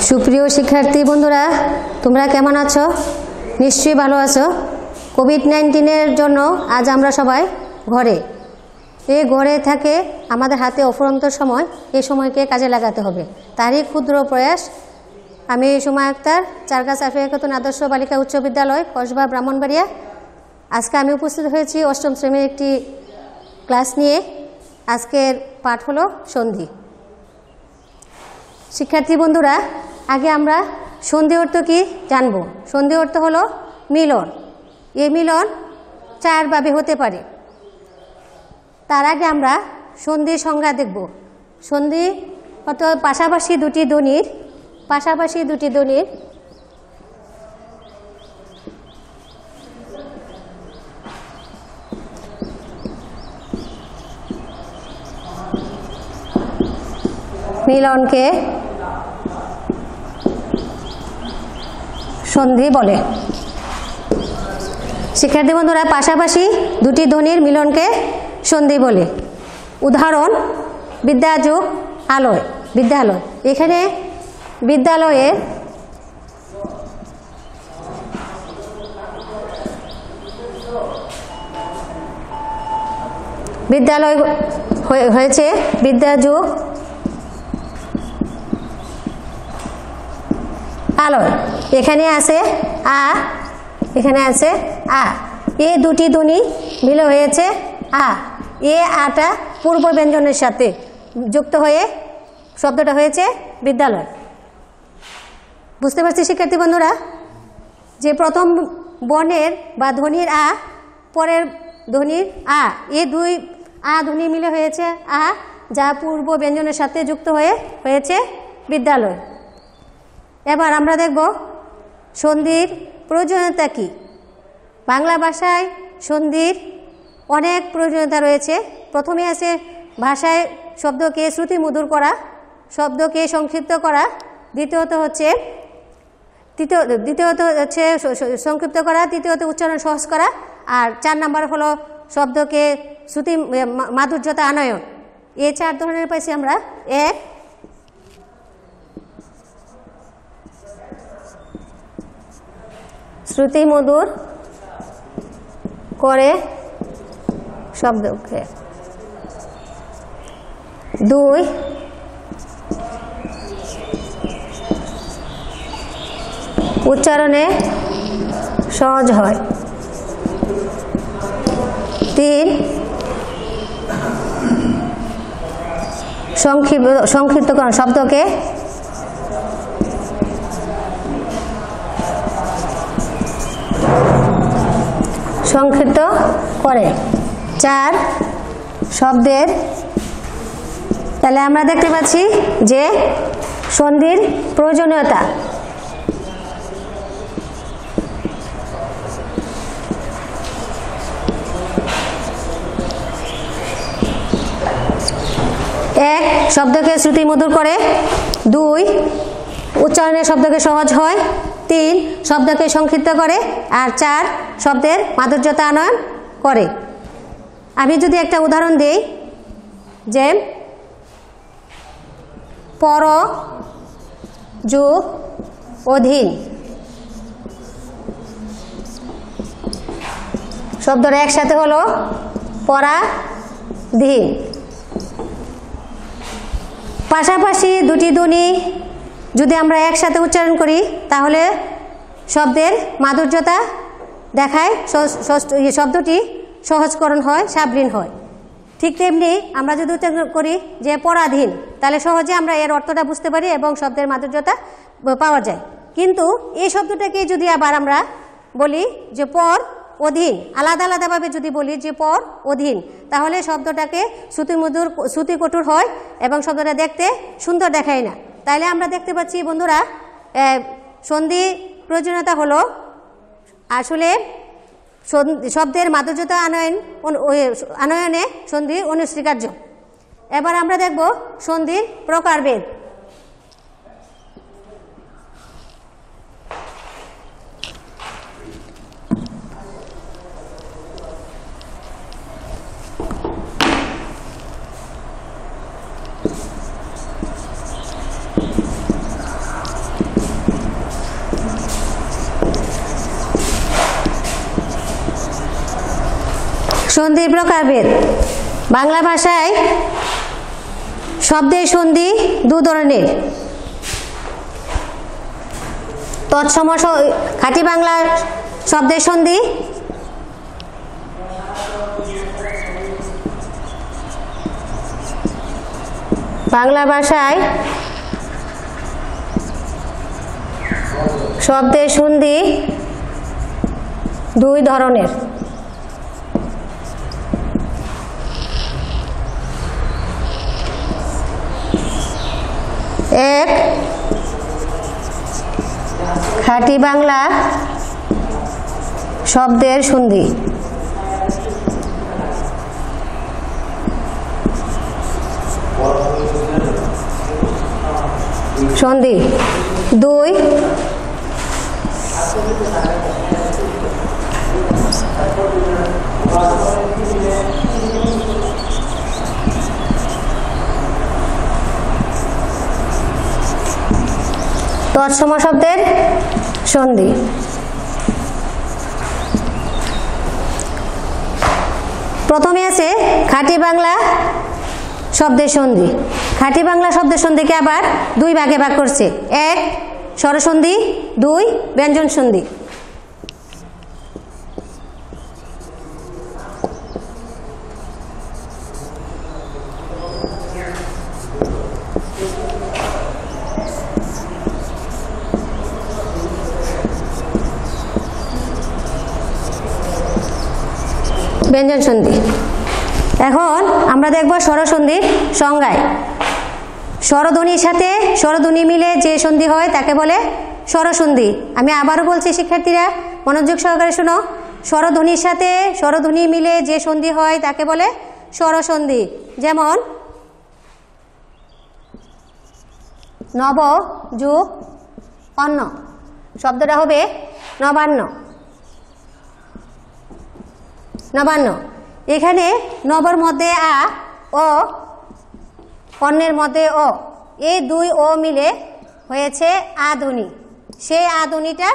সুপ্রিয় শিক্ষার্থী বন্ধুরা, তোমরা কেমন আছো? নিশ্চয়ই ভালো আছো। কোভিড-19 জন্য আজ আমরা সবাই ঘরে। এই ঘরে থাকে আমাদের হাতে অফুরন্ত সময়, এই সময়কে কাজে লাগাতে হবে। তারই ক্ষুদ্র প্রয়াস। আমি সুমা আক্তার, চারগাঁ সাফিয়া খাতুন আদর্শ বালিকা উচ্চ বিদ্যালয়, কসবা, ব্রাহ্মণবাড়িয়া। আজকে আমি উপস্থিত হয়েছি অষ্টম শ্রেণীর একটি ক্লাস নিয়ে। আজকের পাঠ হলো সন্ধি। শিক্ষার্থী বন্ধুরা, আগে আমরা সন্ধি অর্থ কি জানব। সন্ধি অর্থ হলো মিলন। এই মিলন চারভাবে হতে পারে। তার আগে আমরা সন্ধির সংজ্ঞা দেখব। সন্ধি অর্থ পাশাপাশি দুটি ধ্বনির মিলনকে সন্ধি বলে। শিক্ষার্থী বন্ধুরা, পাশাপাশি দুটি ধ্বনির মিলনকে সন্ধি বলে। উদাহরণ, বিদ্যাযোগ আলয়, বিদ্যালয়। এখানে বিদ্যালয়ে বিদ্যালয় হয়েছে বিদ্যাযোগ আলয়। এখানে আছে আ, এখানে আছে আ। এই দুটি ধ্বনি মিলে হয়েছে আ। এ আটা পূর্ব ব্যঞ্জনের সাথে যুক্ত হয়ে শব্দটা হয়েছে বিদ্যালয়। বুঝতে পারছি শিক্ষার্থী বন্ধুরা, যে প্রথম বর্ণের বা ধ্বনির আ, পরের ধ্বনির আ, এই দুই আ ধ্বনি মিলে হয়েছে আ, যা পূর্ব ব্যঞ্জনের সাথে যুক্ত হয়ে হয়েছে বিদ্যালয়। এবার আমরা দেখব সন্ধির প্রয়োজনীয়তা কী। বাংলা ভাষায় সন্ধির অনেক প্রয়োজনীয়তা রয়েছে। প্রথমে আছে ভাষায় শব্দকে শ্রুতিমধুর করা, শব্দকে সংক্ষিপ্ত করা। দ্বিতীয়ত হচ্ছে সংক্ষিপ্ত করা। তৃতীয়ত উচ্চারণ সহজ করা। আর 4 নম্বর হলো শব্দকে শ্রুতি মাধুর্যতা আনয়ন। এই 4 ধরনের পাইছি আমরা। এক, শ্রুতি মধুর করে শব্দকে। 2, উচ্চারণে সহজ হয়। 3, সংক্ষিপ্তকরণ, শব্দকে সংক্ষিপ্ত করে। 4, শব্দের। তাহলে আমরা দেখতে পাচ্ছি যে সন্ধির প্রয়োজনীয়তা। এক, শব্দকে শ্রুতিমধুর করে। 2, উচ্চারণে শব্দকে সহজ হয়। 3, শব্দকে সংক্ষিপ্ত করে। আর 4, শব্দের মাধুর্যতা আনয়ন করে। আমি যদি একটা উদাহরণ দিই, যে পর যোগ অধীন, শব্দটা একসাথে হলো পরাধীন। পাশাপাশি দুটি ধ্বনি যদি আমরা একসাথে উচ্চারণ করি তাহলে শব্দের মাধুর্যতা দেখায়, শব্দটি সহজকরণ হয়, সাবলীল হয়। ঠিক তেমনি আমরা যদি উচ্চারণ করি যে পরাধীন, তাহলে সহজে আমরা এর অর্থটা বুঝতে পারি এবং শব্দের মাধুর্যতা পাওয়া যায়। কিন্তু এই শব্দটাকে যদি আবার আমরা বলি যে পর অধীন, আলাদা আলাদাভাবে যদি বলি যে পর অধীন, তাহলে শব্দটাকে শ্রুতিকটুর হয় এবং শব্দটা দেখতে সুন্দর দেখায় না। তাইলে আমরা দেখতে পাচ্ছি বন্ধুরা, সন্ধি প্রয়োজনীয়তা হলো আসলে শব্দের মাধুর্যতা আনয়নে সন্ধি অনস্বীকার্য। এবার আমরা দেখব সন্ধির প্রকারভেদ। সন্ধির প্রকারভেদ। বাংলা ভাষায় শব্দের সন্ধি দু ধরনের। তৎসম খাঁটি বাংলার শব্দের সন্ধি বাংলা ভাষায় শব্দের সন্ধি দুই ধরনের। এক, খাঁটি বাংলা শব্দের সন্ধি। সন্ধি দুই, তৎসম শব্দের সন্ধি। প্রথমে আছে খাঁটি বাংলা শব্দের সন্ধি। খাঁটি বাংলা শব্দের সন্ধিকে আবার দুই ভাগে ভাগ করছে। এক, স্বরসন্ধি, দুই, ব্যঞ্জন সন্ধি। ব্যঞ্জন সন্ধি। এখন আমরা দেখব স্বরসন্ধির সংজ্ঞায়। স্বরধ্বনির সাথে স্বরধ্বনি মিলে যে সন্ধি হয় তাকে বলে স্বরসন্ধি। আমি আবারও বলছি শিক্ষার্থীরা, মনোযোগ সহকারে শোনো। স্বরধ্বনির সাথে স্বরধ্বনি মিলে যে সন্ধি হয় তাকে বলে স্বরসন্ধি। যেমন নব যুগ অন্ন, শব্দটা হবে নবান্ন। নবান্ন, এখানে নবর মধ্যে আ ও অন্যের মধ্যে ও, এই দুই ও মিলে হয়েছে আ ধ্বনি। সেই আ ধ্বনিটা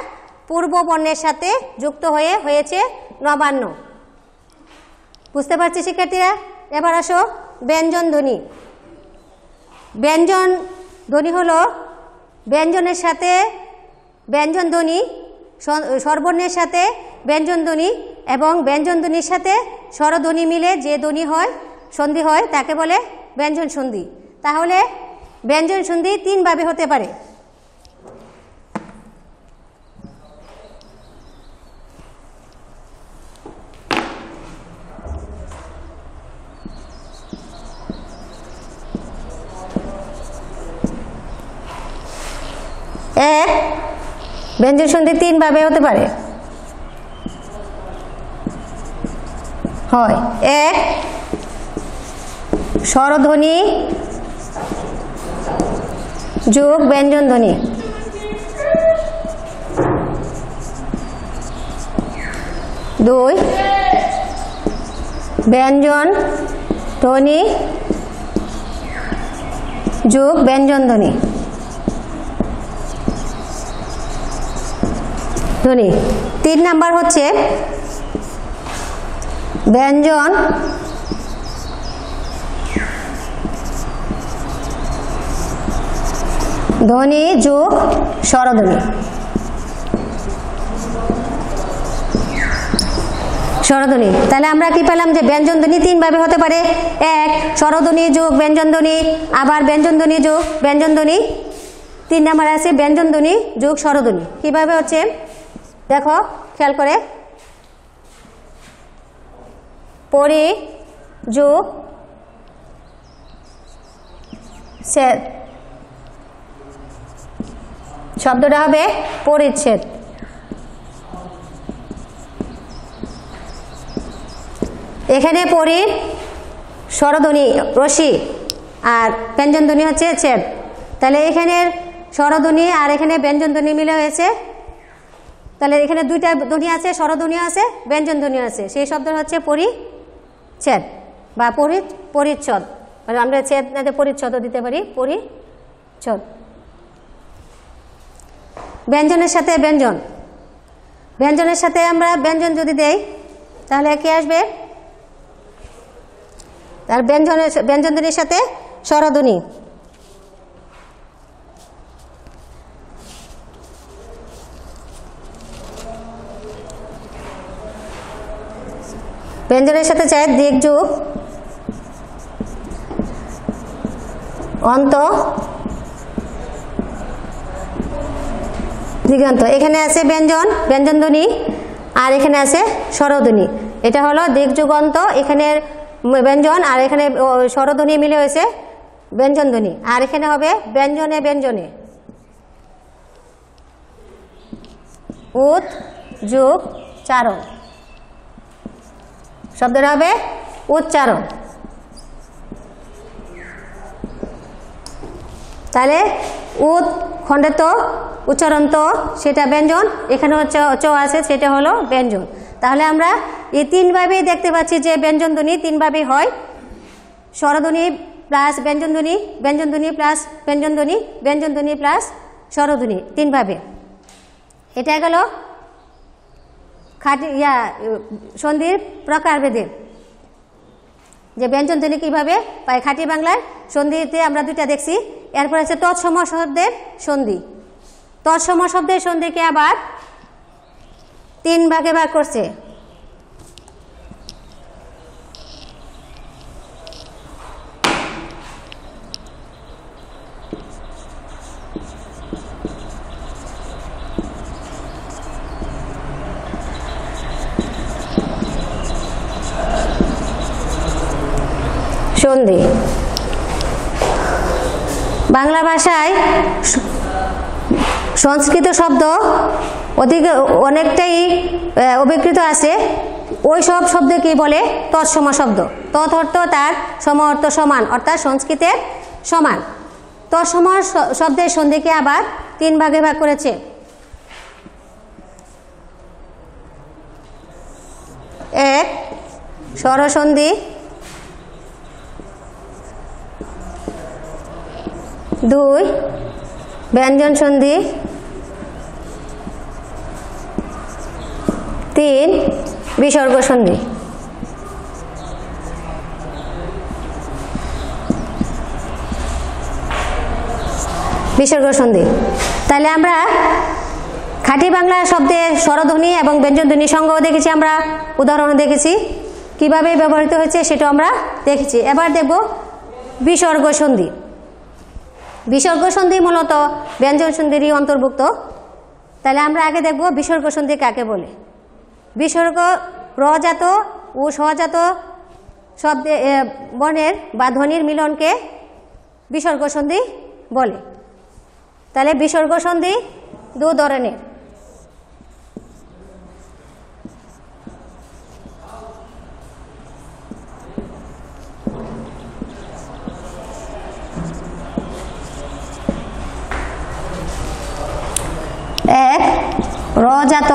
পূর্ব বর্ণের সাথে যুক্ত হয়ে হয়েছে নবান্ন। বুঝতে পারছি শিক্ষার্থীরা? এবার আসো ব্যঞ্জন ধ্বনি। ব্যঞ্জন ধ্বনি হলো ব্যঞ্জনের সাথে ব্যঞ্জন ধ্বনি, স্বরবর্ণের সাথে ব্যঞ্জন ধ্বনি এবং ব্যঞ্জন ধ্বনির সাথে স্বরধ্বনি মিলে যে ধ্বনি হয়, সন্ধি হয়, তাকে বলে ব্যঞ্জন সন্ধি। তাহলে ব্যঞ্জন সন্ধি তিনভাবে হতে পারে। এক, ব্যঞ্জন সন্ধি তিনভাবে হতে পারে। হয় এক, স্বরধ্বনি যোগ ব্যঞ্জন ধ্বনি। দুই, ব্যঞ্জন ধ্বনি যোগ ব্যঞ্জন ধ্বনি। ধ্বনি তিন নাম্বার হচ্ছে ব্যঞ্জন ধ্বনি যোগ স্বরধ্বনি। স্বরধ্বনি, তাহলে আমরা কি পেলাম যে ব্যঞ্জন ধ্বনি তিনভাবে হতে পারে। এক, স্বরধ্বনি যোগ ব্যঞ্জন ধ্বনি, আবার ব্যঞ্জন ধ্বনি যোগ ব্যঞ্জন ধ্বনি। তিন নাম্বার আছে ব্যঞ্জন ধ্বনি যোগ স্বরধ্বনি। কিভাবে হচ্ছে দেখো, খেয়াল করে। পরি যোগ ছেদ, শব্দটা হবে পরিচ্ছেদ। এখানে পরির স্বরধ্বনি রসি আর ব্যঞ্জন ধ্বনি হচ্ছে ছেদ। তাহলে এখানে স্বরধ্বনি আর এখানে ব্যঞ্জন ধ্বনি মিলে হয়েছে। তাহলে এখানে দুইটা ধ্বনি আছে, স্বরধ্বনি আছে, ব্যঞ্জন ধ্বনি আছে। সেই শব্দ হচ্ছে পরিচ্ছেদ বা পরিচ্ছদ। আমরা ছেদ না পরিচ্ছদও দিতে পারি, পরিচ্ছদ। ব্যঞ্জনের সাথে ব্যঞ্জন, ব্যঞ্জনের সাথে আমরা ব্যঞ্জন যদি দেই তাহলে কি আসবে? আর ব্যঞ্জনধ্বনির সাথে স্বরধ্বনি। ব্যঞ্জনের সাথে চাই দিক যুগ অন্ত দিগান্ত। এখানে আছে ব্যঞ্জনধ্বনি আর এখানে আছে স্বরধ্বনি। এটা হলো দিক যুগ অন্ত, এখানে ব্যঞ্জন আর এখানে স্বরধ্বনি মিলে হয়েছে ব্যঞ্জনধ্বনি। আর এখানে হবে ব্যঞ্জনে ব্যঞ্জনে উৎ যুগ চারণ, শব্দটা হবে উচ্চারণ। তাহলে উৎ খণ্ডের তো উচ্চারণ তো সেটা ব্যঞ্জন, এখানে হচ্ছে চ আছে সেটা হলো ব্যঞ্জন। তাহলে আমরা এই তিনভাবেই দেখতে পাচ্ছি যে ব্যঞ্জনধ্বনি তিনভাবেই হয়, স্বরধ্বনি প্লাস ব্যঞ্জনধ্বনি, ব্যঞ্জনধ্বনি প্লাস ব্যঞ্জনধ্বনি, ব্যঞ্জনধ্বনি প্লাস স্বরধ্বনি, তিনভাবে। এটা গেল খাঁটি সন্ধির প্রকারভেদে যে ব্যঞ্জনধ্বনি কীভাবে পাই। খাঁটি বাংলার সন্ধিতে আমরা দুইটা দেখছি। এরপর আছে তৎসম শব্দের সন্ধি। তৎসম শব্দের সন্ধিকে আবার তিন ভাগে ভাগ করছে। সন্ধি বাংলা ভাষায় সংস্কৃত শব্দ অনেকটাই অভিকৃত আছে। ওই সব শব্দকে বলে তৎসম শব্দ। তৎ অর্থ তার, সম অর্থ সমান, অর্থাৎ সংস্কৃতের সমান। তৎসম শব্দের সন্ধিকে আবার তিন ভাগে ভাগ করেছে। এক স্বরসন্ধি, দুই ব্যঞ্জন সন্ধি, তিন বিসর্গ সন্ধি। বিসর্গ সন্ধি। তাহলে আমরা খাঁটি বাংলা শব্দের স্বরধ্বনি এবং ব্যঞ্জনধ্বনি সংজ্ঞাও দেখেছি, আমরা উদাহরণও দেখেছি, কিভাবে ব্যবহৃত হয়েছে সেটাও আমরা দেখেছি। এবার দেখব বিসর্গ সন্ধি। বিসর্গ সন্ধি মূলত ব্যঞ্জন সন্ধিরই অন্তর্ভুক্ত। তাহলে আমরা আগে দেখব বিসর্গ সন্ধি কাকে বলে। বিসর্গ রজাত ও সজাত শব্দে বর্ণের বা ধ্বনির মিলনকে বিসর্গ সন্ধি বলে। তাহলে বিসর্গ সন্ধি দু ধরনের। এক রজাত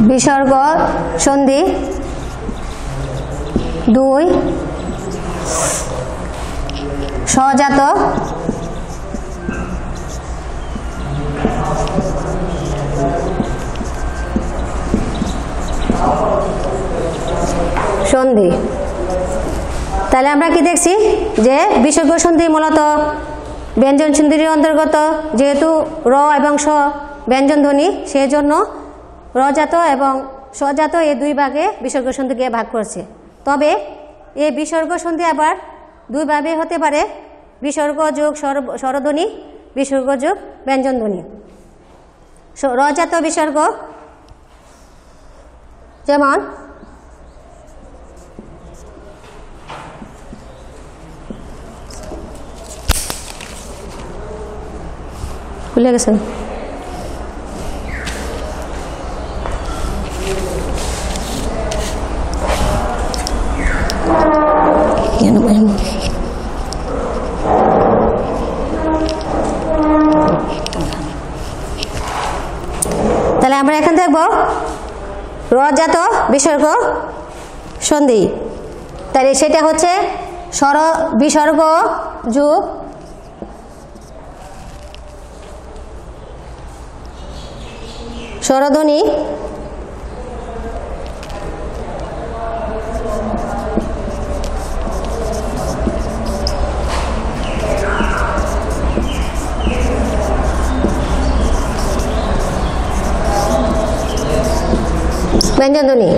বিসর্গ সন্ধি, দুই সজাত সন্ধি। তাহলে আমরা কি দেখছি যে বিসর্গ সন্ধি মূলত ব্যঞ্জন সন্ধির অন্তর্গত, যেহেতু র এবং স ব্যঞ্জন ধ্বনি, সেজন্য রজাত এবং সজাত এই দুই ভাগে বিসর্গ সন্ধিকে ভাগ করছে। তবে এই বিসর্গ সন্ধি আবার দুইভাবে হতে পারে, বিসর্গ যোগ স্বরধ্বনি, বিসর্গ যোগ ব্যঞ্জন ধ্বনি। রজাত বিসর্গ যেমন ভুলে গেছেন, তাহলে আমরা এখন দেখব রজাত বিসর্গ সন্ধি। তাহলে সেটা হচ্ছে বিসর্গ যোগ স্বরধ্বনি ব্যঞ্জনধ্বনি।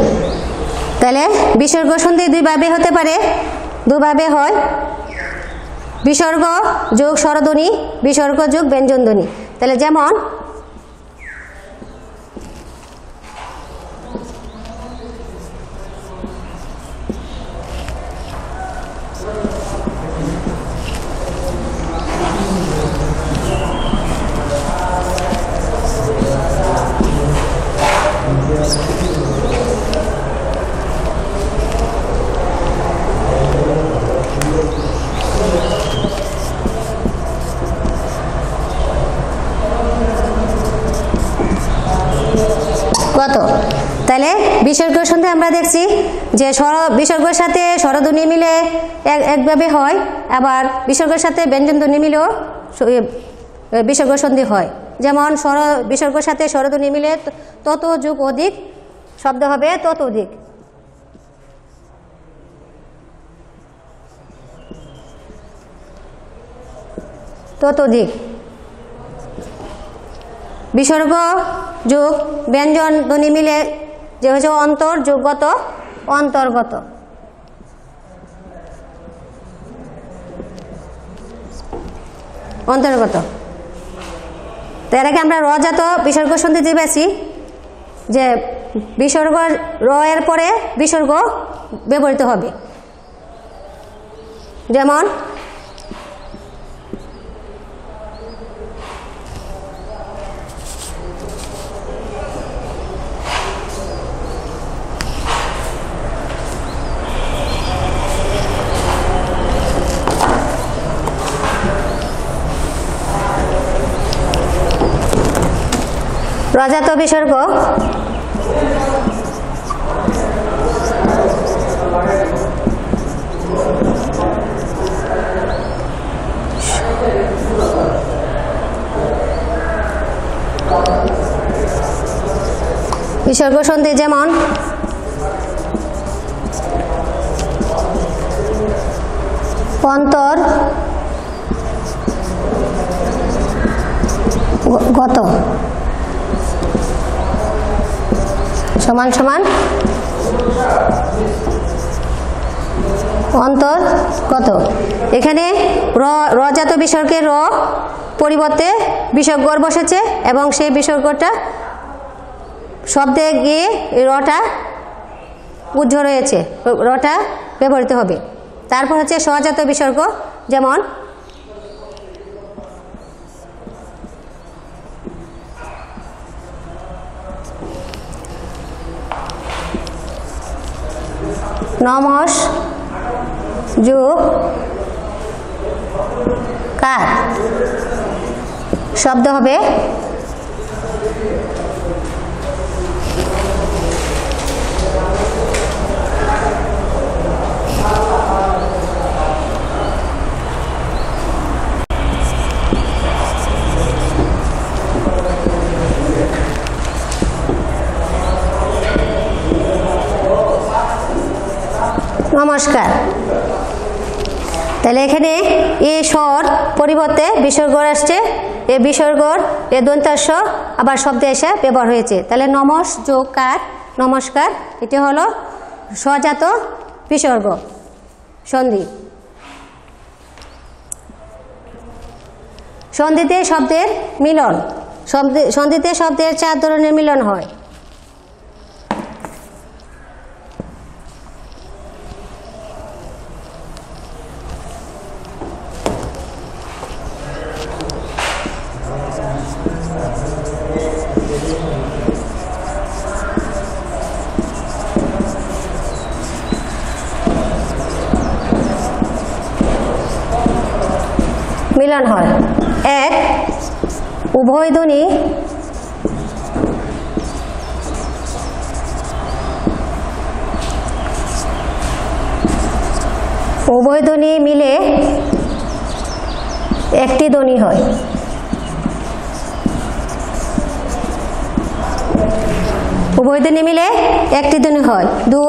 তাহলে বিসর্গ সন্ধি দুইভাবে হতে পারে, দুভাবে হয়, বিসর্গ যোগ স্বরধ্বনি, বিসর্গ যোগ ব্যঞ্জনধ্বনি। তাহলে যেমন কত, তাহলে বিসর্গ সন্ধি আমরা দেখছি যে বিসর্গের সাথে স্বরধ্বনি মিলে একভাবে হয়, আবার বিসর্গের সাথে ব্যঞ্জনধ্বনি মিলেও বিসর্গ সন্ধি হয়। যেমন বিসর্গের সাথে স্বরধ্বনি মিলে তত যোগ অধিক শব্দ হবে তত অধিক। ততোধিক। বিসর্গ যোগ ব্যঞ্জন ধ্বনি মিলে যে হচ্ছে অন্তর যোগগত অন্তর্গত। অন্তর্গত। তো এর আগে আমরা রজাত বিসর্গ সন্ধি দিয়ে পেয়েছি যে বিসর্গ র এর পরে বিসর্গ ব্যবহৃত হবে। যেমন রজাত বিসর্গ বিসর্গ সন্ধি যেমন অন্তর গত সমান সমান অন্তর্গত। এখানে রজাত বিসর্গের র পরিবর্তে বিসর্গ বসেছে এবং সেই বিসর্গটা শব্দে গিয়ে রটা উজ্জ্ব রয়েছে, রটা ব্যবহৃত হবে। তারপর হচ্ছে সজাত বিসর্গ যেমন নমস যোগ কার শব্দ হবে নমস্কার। তাহলে এখানে এই স্বর পরিবর্তে বিসর্গ আসছে, এই বিসর্গর এ দন্তাস্য আবার শব্দে এসে ব্যবহার হয়েছে। তাহলে নমস যোগ কার নমস্কার, এটি হলো সজাত বিসর্গ সন্ধি। সন্ধিতে শব্দের মিলন, সন্ধিতে শব্দের 4 ধরনের মিলন হয়। মিলন হয়। 1 উভয়ধ্বনি মিলে একটি ধ্বনি হয়। উভয়ধ্বনি মিলে একটি ধ্বনি হয়। 2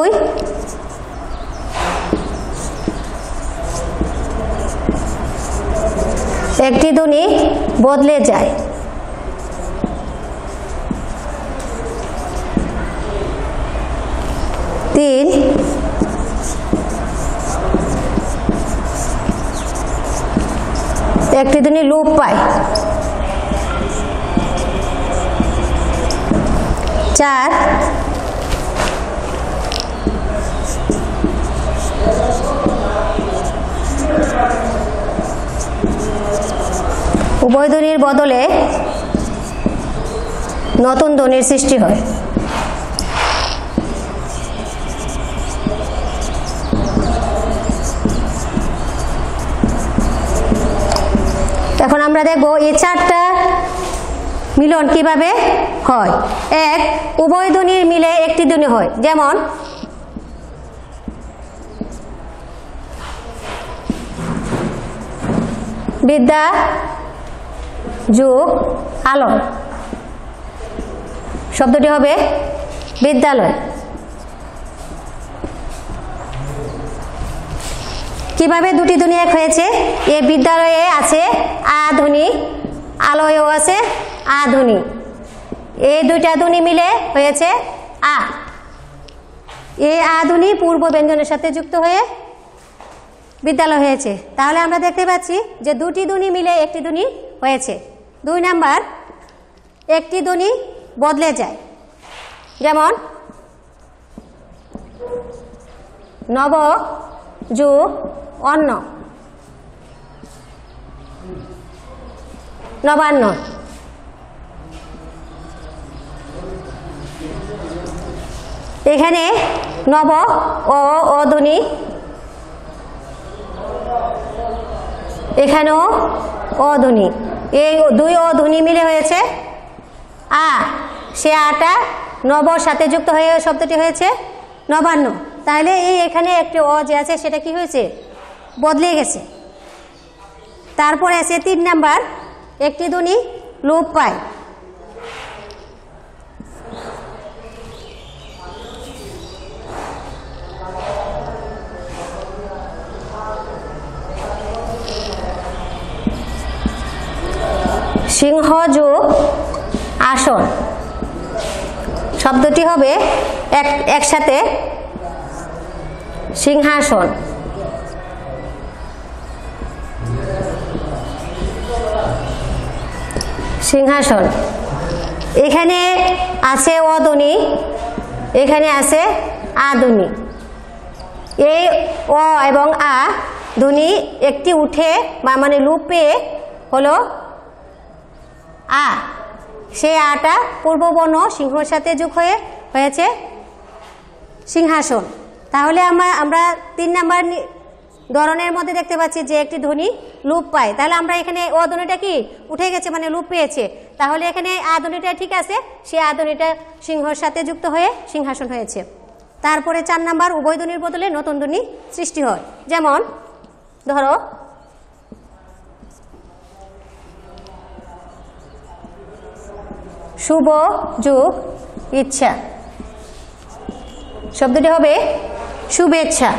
একটি ধ্বনি বদলে যায়। 3 একটি ধ্বনি লুপ পায়। 4 উভয় ধ্বনির বদলে নতুন ধ্বনির সৃষ্টি হয়। এখন আমরা দেখব এই 4টা মিলন কিভাবে হয়। 1 উভয় ধ্বনির মিলে একটি ধ্বনি হয়, যেমন বিদ্যা যোগ আলয়, শব্দটি হবে বিদ্যালয়। কিভাবে দুটি ধ্বনি এক হয়েছে? এই বিদ্যালয়ে আছে আ ধ্বনি, আলয়েও আছে আ ধ্বনি, এই দুইটা ধ্বনি মিলে হয়েছে আ। এই আ ধ্বনি পূর্ব ব্যঞ্জনের সাথে যুক্ত হয়ে বিদ্যালয় হয়েছে। তাহলে আমরা দেখতে পাচ্ছি যে দুটি ধ্বনি মিলে একটি ধ্বনি হয়েছে। 2 নাম্বার, একটি ধ্বনি বদলে যায়, যেমন নব যোগ অন্ন, নবান্ন। এখানে নব ও ধ্বনি, এখানেও অধ্বনি, এই 2 ধ্বনি মিলে হয়েছে আ। সে আটা নবর সাথে যুক্ত হয়ে শব্দটি হয়েছে নবান্ন। তাহলে এই এখানে একটি অ যে আছে সেটা কি হয়েছে? বদলে গেছে। তারপরে আছে 3 নাম্বার, একটি ধ্বনি লোপ পায়। সিংহ যোগ আসন, শব্দটি হবে একসাথে সিংহাসন। সিংহাসন, এখানে আছে অ ধ্বনি, এখানে আছে আ ধ্বনি। এই অ এবং আ ধ্বনি একটি উঠে বা মানে লুপ পেয়ে হলো আ। সেই আটা পূর্ববর্ণ সিংহর সাথে যোগ হয়ে হয়েছে সিংহাসন। তাহলে আমরা 3 নাম্বার ধরনের মধ্যে দেখতে পাচ্ছি যে একটি ধ্বনি লুপ পায়। তাহলে আমরা এখানে অ ধ্বনিটা কি উঠে গেছে, মানে লুপ পেয়েছে। তাহলে এখানে আ ধ্বনিটা ঠিক আছে, সে আ ধ্বনিটা সিংহর সাথে যুক্ত হয়ে সিংহাসন হয়েছে। তারপরে 4 নাম্বার, উভয় ধ্বনির বদলে নতুন ধ্বনি সৃষ্টি হয়, যেমন ধরো শুভ যোগ ইচ্ছা, শব্দটি হবে শুভেচ্ছা।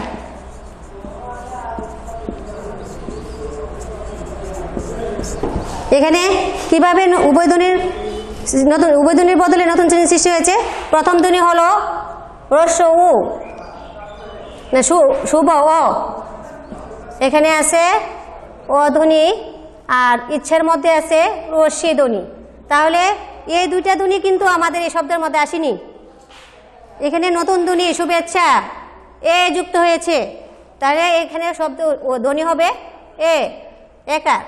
এখানে কিভাবে উভয় ধ্বনির বদলে নতুন ধ্বনি সৃষ্টি হয়েছে? প্রথম ধ্বনি হলো হ্রস্ব উ, না শুভ অ, এখানে আছে অ ধ্বনি আর ইচ্ছার মধ্যে আছে রস্যি ধ্বনি। তাহলে এই 2টা ধ্বনি কিন্তু আমাদের এই শব্দের মধ্যে আসেনি। এখানে নতুন ধ্বনি শুভেচ্ছা এ যুক্ত হয়েছে, তাহলে এখানে শব্দ ধ্বনি হবে এ, একার।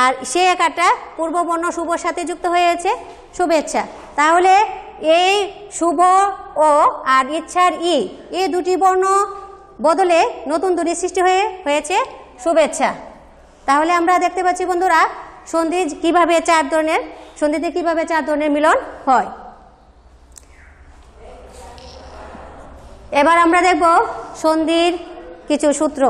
আর সে একারটা পূর্ববর্ণ শুভর সাথে যুক্ত হয়েছে শুভেচ্ছা। তাহলে এই শুভ ও আর ইচ্ছার ই, এই 2টি বর্ণ বদলে নতুন ধ্বনি সৃষ্টি হয়েছে শুভেচ্ছা। তাহলে আমরা দেখতে পাচ্ছি বন্ধুরা সন্ধিতে কিভাবে 4 ধরনের মিলন হয়। এবার আমরা দেখব সন্ধির কিছু সূত্র।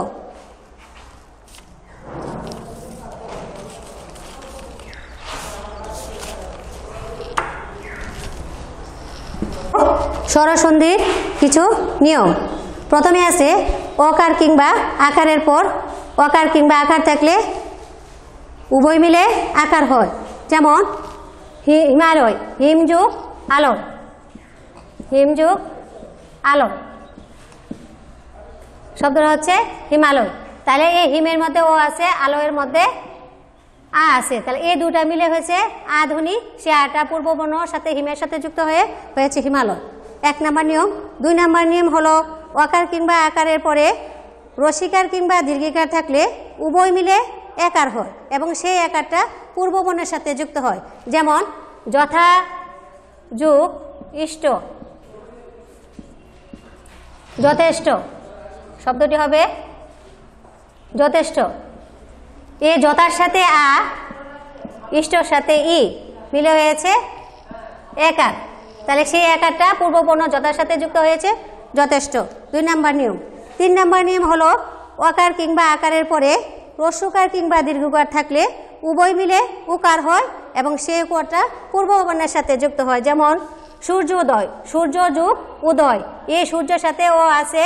স্বরসন্ধির কিছু নিয়ম। প্রথমে আছে অকার কিংবা আকারের পর অকার কিংবা আকার থাকলে উভয় মিলে আকার হয়, যেমন হিমালয়, হিম যোগ আলয়, হিম যোগ আলয়, শব্দটা হচ্ছে হিমালয়। তাহলে এই হিমের মধ্যে ও আছে, আলয়ের মধ্যে আ আছে, তাহলে এই দুটা মিলে হয়েছে আ ধ্বনি। সে আটা পূর্ববর্ণর সাথে হিমের সাথে যুক্ত হয়েছে হিমালয়। 1 নম্বর নিয়ম। 2 নম্বর নিয়ম হলো অকার কিংবা আকারের পরে রসিকার কিংবা দীর্ঘিকার থাকলে উভয় মিলে একার হয় এবং সেই একারটা পূর্ববর্ণের সাথে যুক্ত হয়। যেমন যথা যুগ ইষ্ট, যথেষ্ট, শব্দটি হবে যথেষ্ট। এ যথার সাথে আ, ইষ্টর সাথে ই মিলে হয়েছে একার, তাহলে সেই একারটা পূর্ববর্ণ যথার সাথে যুক্ত হয়েছে যথেষ্ট। 2 নম্বর নিয়ম। 3 নম্বর নিয়ম হলো অকার কিংবা আকারের পরে রস্যকার কিংবা দীর্ঘকার থাকলে উভয় মিলে উকার হয় এবং সেই উকারটা পূর্ববর্ণের সাথে যুক্ত হয়। যেমন সূর্যোদয়, সূর্য যুগ উদয়, এই সূর্যের সাথে ও আছে,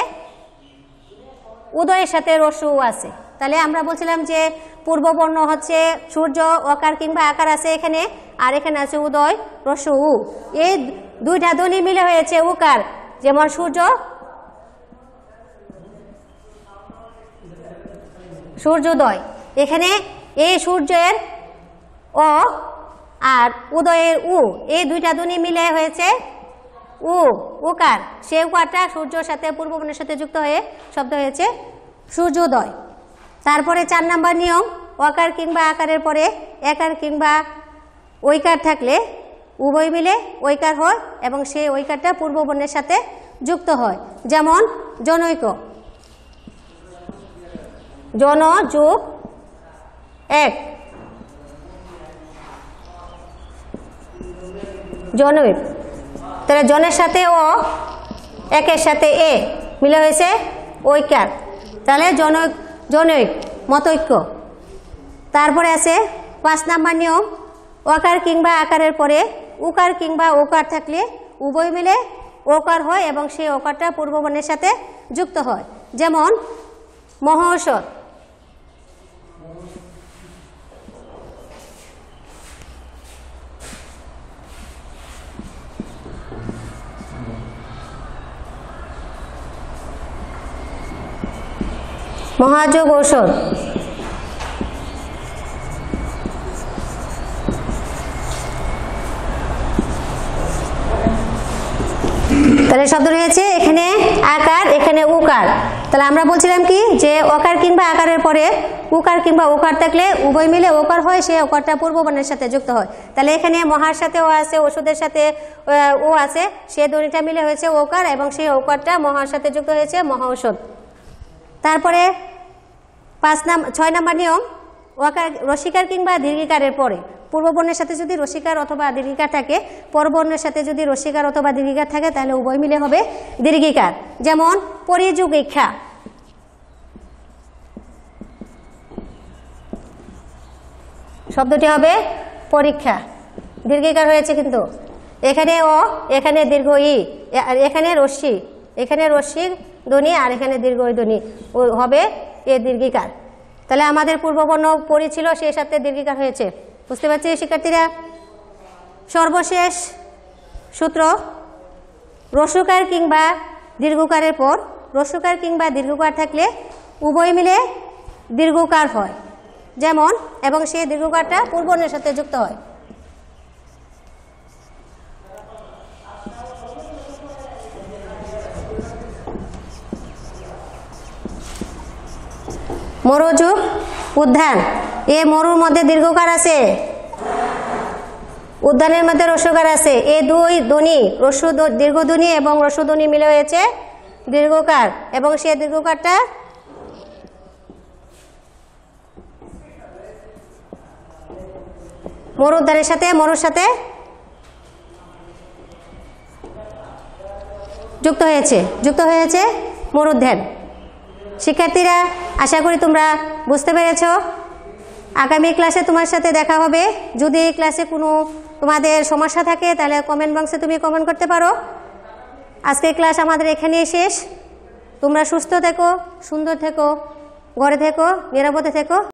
উদয়ের সাথে রস্যু আছে। তাহলে আমরা বলছিলাম যে পূর্ববর্ণ হচ্ছে সূর্য, অকার কিংবা আকার আছে এখানে, আর এখানে আছে উদয় রস্যু উ, এই দুইটা ধ্বনি মিলে হয়েছে উকার। যেমন সূর্য, সূর্যোদয়, এখানে এই সূর্যের অ আর উদয়ের উ, এই দুইটা ধ্বনি মিলে হয়েছে উকার। সেই উকারটা সূর্যের সাথে পূর্ববর্ণের সাথে যুক্ত হয়ে শব্দ হয়েছে সূর্যোদয়। তারপরে 4 নম্বর নিয়ম, অকার কিংবা আকারের পরে একার কিংবা ঐকার থাকলে উভয় মিলে ঐকার হয় এবং সেই ঐকারটা পূর্ববর্ণের সাথে যুক্ত হয়। যেমন জনৈক, জন যুগ এক, জনৈক, তাহলে জনের সাথে ও, একের সাথে এ মিলে হয়েছে ঐকার, তাহলে জনৈক মতৈক্য। তারপরে আছে 5 নম্বর নিয়ম, অকার কিংবা আকারের পরে উকার কিংবা ওকার থাকলে উভয় মিলে ওকার হয় এবং সেই ওকারটা পূর্ববর্ণের সাথে যুক্ত হয়। যেমন মহৌষধ, মহাযোগ ঔষধ, তাহলে শব্দ রয়েছে এখানে আকার, এখানে উকার। তাহলে আমরা বলছিলাম কি যে অকার কিংবা আকারের পরে উকার কিংবা ওকার থাকলে উভয় মিলে ওকার হয়, সে ওকারটা পূর্ববর্ণের সাথে যুক্ত হয়। তাহলে এখানে মহার সাথে ও আছে, ওষুধের সাথে ও আছে, সে দুইটা মিলে হয়েছে ওকার এবং সেই ওকারটা মহার সাথে যুক্ত হয়েছে মহাঔষধ। তারপরে 6 নম্বর নিয়ম, ওকার রসিকার কিংবা দীর্ঘিকারের পরে পূর্ববর্ণের সাথে যদি রসিকার অথবা দীর্ঘিকার থাকে, পরবর্ণের সাথে যদি রসিকার অথবা দীর্ঘিকার থাকে তাহলে উভয় মিলে হবে দীর্ঘিকার। যেমন পরিযুগিক্ষা, শব্দটি হবে পরীক্ষা, দীর্ঘিকার হয়েছে কিন্তু এখানে ও, এখানে দীর্ঘ ই, আর এখানে রশ্মি, এখানে রশ্মির ধ্বনি আর এখানে দীর্ঘ ধ্বনি হবে এ দীর্ঘিকার। তাহলে আমাদের পূর্ববর্ণ পরি ছিল, সেই সাথে দীর্ঘিকার হয়েছে। বুঝতে পারছি শিক্ষার্থীরা? সর্বশেষ সূত্র, রস্যকার কিংবা দীর্ঘকারের পর রস্যকার কিংবা দীর্ঘকার থাকলে উভয় মিলে দীর্ঘকার হয়। যেমন এবং সেই দীর্ঘকারটা পূর্ববর্ণের সাথে যুক্ত হয়। মরুযুগ উদ্যান, এ মরুর মধ্যে দীর্ঘকার আছে, উদ্যানের মধ্যে রস্যকার আছে, এই দুই ধ্বনি দীর্ঘ ধ্বনি এবং রস্য ধ্বনি মিলে হয়েছে দীর্ঘকার এবং সেই দীর্ঘকারটা মরুদ্যানের সাথে মরুর সাথে যুক্ত হয়েছে মরুদ্যান। শিক্ষার্থীরা, আশা করি তোমরা বুঝতে পেরেছ। আগামী ক্লাসে তোমার সাথে দেখা হবে। যদি এই ক্লাসে কোনো তোমাদের সমস্যা থাকে তাহলে কমেন্ট বক্সে তুমি কমেন্ট করতে পারো। আজকের ক্লাস আমাদের এখানেই শেষ। তোমরা সুস্থ থেকো, সুন্দর থেকো, ঘরে থেকো, নিরাপদে থেকো।